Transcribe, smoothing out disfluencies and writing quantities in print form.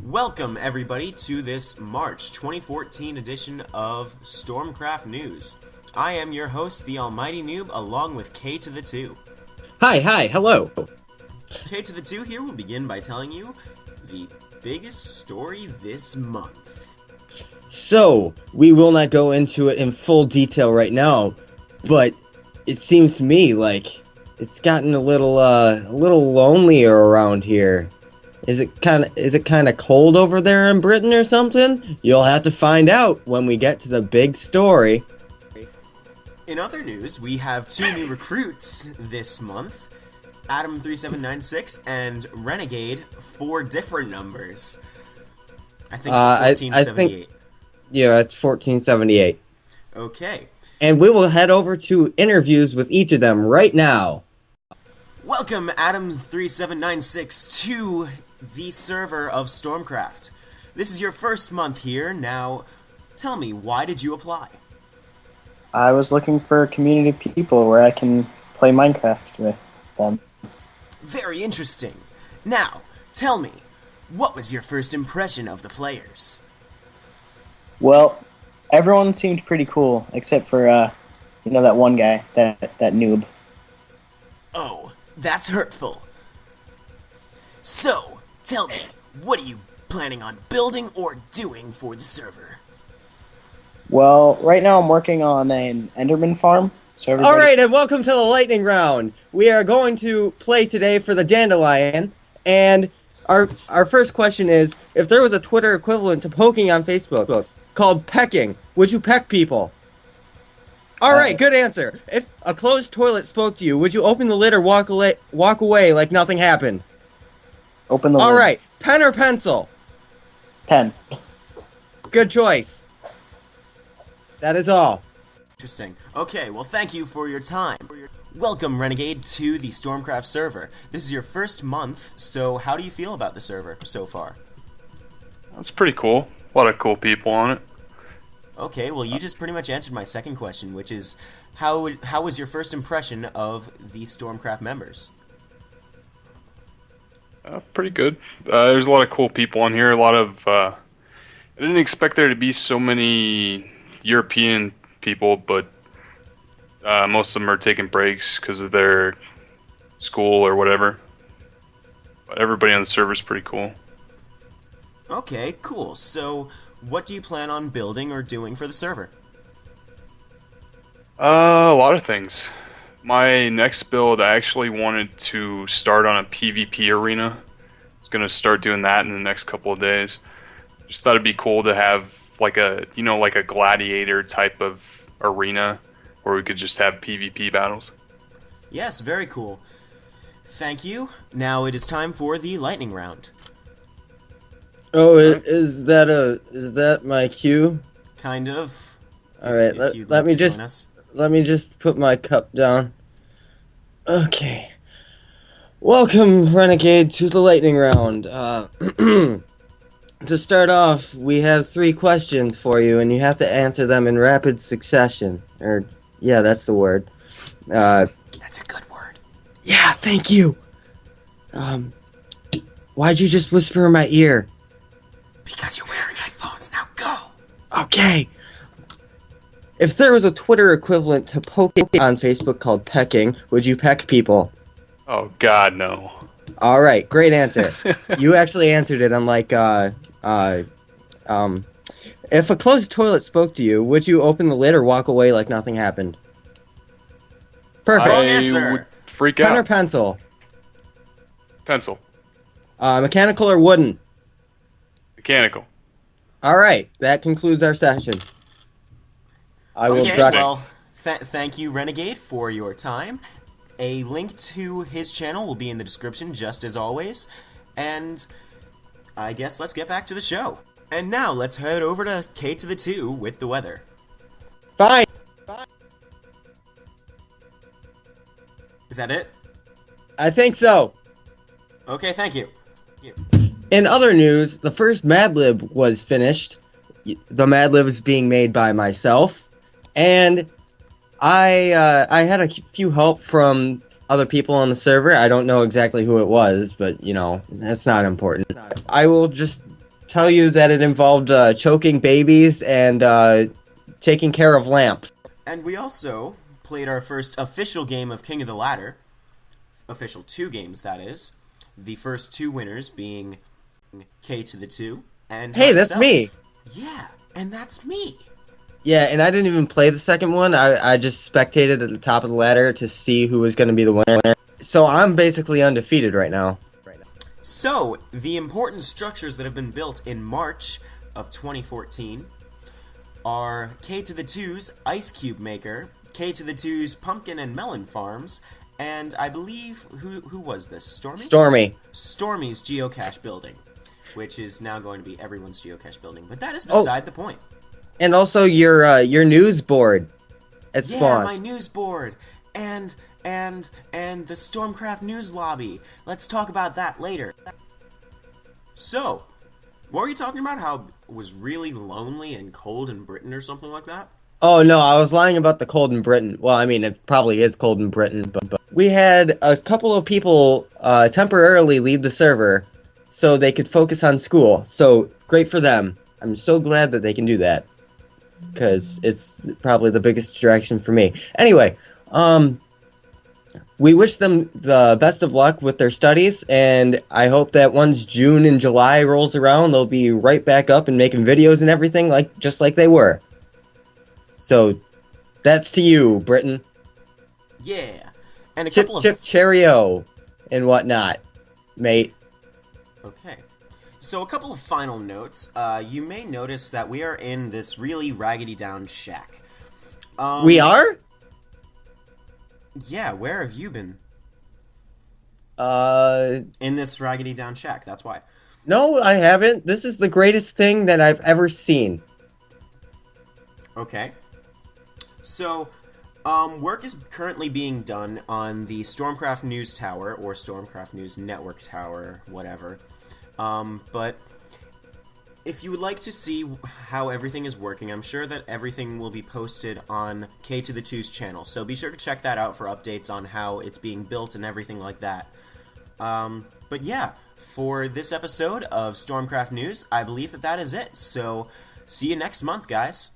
Welcome, everybody, to this March 2014 edition of StormCraft News. I am your host, the Almighty Noob, along with K to the 2. Hi, hello. K to the 2 here will begin by telling you the biggest story this month. So, we will not go into it in full detail right now, but it seems to me like it's gotten a little lonelier around here. Is it kind of cold over there in Britain or something? You'll have to find out when we get to the big story. In other news, we have two new recruits this month, Adam3796 and Renegade, 4 different numbers. I think it's 1478. Yeah, it's 1478. Okay. And we will head over to interviews with each of them right now. Welcome, Adam3796, to the server of StormCraft. This is your first month here. Now, tell me, why did you apply? I was looking for community people where I can play Minecraft with them. Very interesting. Now, tell me, what was your first impression of the players? Well, everyone seemed pretty cool, except for, that one guy, that noob. Oh, that's hurtful. So, tell me, what are you planning on building or doing for the server? Well, right now I'm working on an Enderman farm. So Alright, and welcome to the lightning round. We are going to play today for the Dandelion, and our first question is, if there was a Twitter equivalent to poking on Facebook called pecking, would you peck people? Alright, good answer. If a closed toilet spoke to you, would you open the lid or walk away like nothing happened? Open the lid. Alright, pen or pencil? Pen. Good choice. That is all. Interesting. Okay, well, thank you for your time. Welcome, Renegade, to the StormCraft server. This is your first month, so how do you feel about the server so far? It's pretty cool. A lot of cool people on it. Okay, well, you just pretty much answered my second question, which is, how was your first impression of the StormCraft members? Pretty good. There's a lot of cool people on here. I didn't expect there to be so many European people, but most of them are taking breaks because of their school or whatever. But everybody on the server is pretty cool. Okay, cool. So, what do you plan on building or doing for the server? A lot of things. My next build, I actually wanted to start on a PvP arena. I was going to start doing that in the next couple of days. Just thought it'd be cool to have like a gladiator type of arena where we could just have PvP battles. Yes, very cool. Thank you. Now it is time for the lightning round. Oh, is that my cue? Kind of. All right, let me just put my cup down. Okay. Welcome, Renegade, to the lightning round. To start off, we have 3 questions for you, and you have to answer them in rapid succession. Yeah, that's the word. That's a good word. Yeah, thank you. Why'd you just whisper in my ear? Because you're wearing headphones. Now go. Okay. If there was a Twitter equivalent to poking on Facebook called pecking, would you peck people? Oh, God, no. Alright, great answer. You actually answered it. I'm like, if a closed toilet spoke to you, would you open the lid or walk away like nothing happened? Perfect. Wrong answer. Would freak Pen or out. pencil? Pencil. Mechanical or wooden? Mechanical. Alright, that concludes our session. I will Okay, drop. well, thank you, Renegade, for your time. A link to his channel will be in the description, just as always. And I guess let's get back to the show. And now let's head over to K to the 2 with the weather. Fine. Is that it? I think so. Okay, thank you. In other news, the first Mad Lib was finished. The Mad Lib is being made by myself, and I had a few help from other people on the server. I don't know exactly who it was, but, you know, that's not important. I will just tell you that it involved choking babies and taking care of lamps. And we also played our first official game of King of the Ladder. Official 2 games, that is. The first 2 winners being K to the 2 and Hey, that's myself. me. Yeah, and that's me. Yeah, and I didn't even play the second one. I just spectated at the top of the ladder to see who was going to be the winner. So I'm basically undefeated right now. So, the important structures that have been built in March of 2014 are K to the 2's Ice Cube Maker, K to the 2's Pumpkin and Melon Farms, and I believe, who was this? Stormy? Stormy. Stormy's geocache building, which is now going to be everyone's geocache building. But that is beside the point. And also your news board at Spawn. Yeah, my news board and the StormCraft news lobby. Let's talk about that later. So, what were you talking about? How it was really lonely and cold in Britain or something like that? Oh no, I was lying about the cold in Britain. Well, I mean, it probably is cold in Britain, but we had a couple of people temporarily leave the server so they could focus on school. So, great for them. I'm so glad that they can do that, because it's probably the biggest distraction for me. Anyway, we wish them the best of luck with their studies, and I hope that once June and July rolls around, they'll be right back up and making videos and everything just like they were. So, that's to you, Britain. Yeah. And a Chip, couple of... chip, cheerio, and whatnot, mate. Okay. So a couple of final notes. You may notice that we are in this really raggedy down shack. We are? Yeah, where have you been? In this raggedy down shack, that's why. No, I haven't. This is the greatest thing that I've ever seen. Okay. So, work is currently being done on the StormCraft News Tower, or StormCraft News Network Tower, whatever. But if you would like to see how everything is working, I'm sure that everything will be posted on K to the 2's channel, so be sure to check that out for updates on how it's being built and everything like that. But yeah, for this episode of StormCraft News, I believe that is it, so see you next month, guys.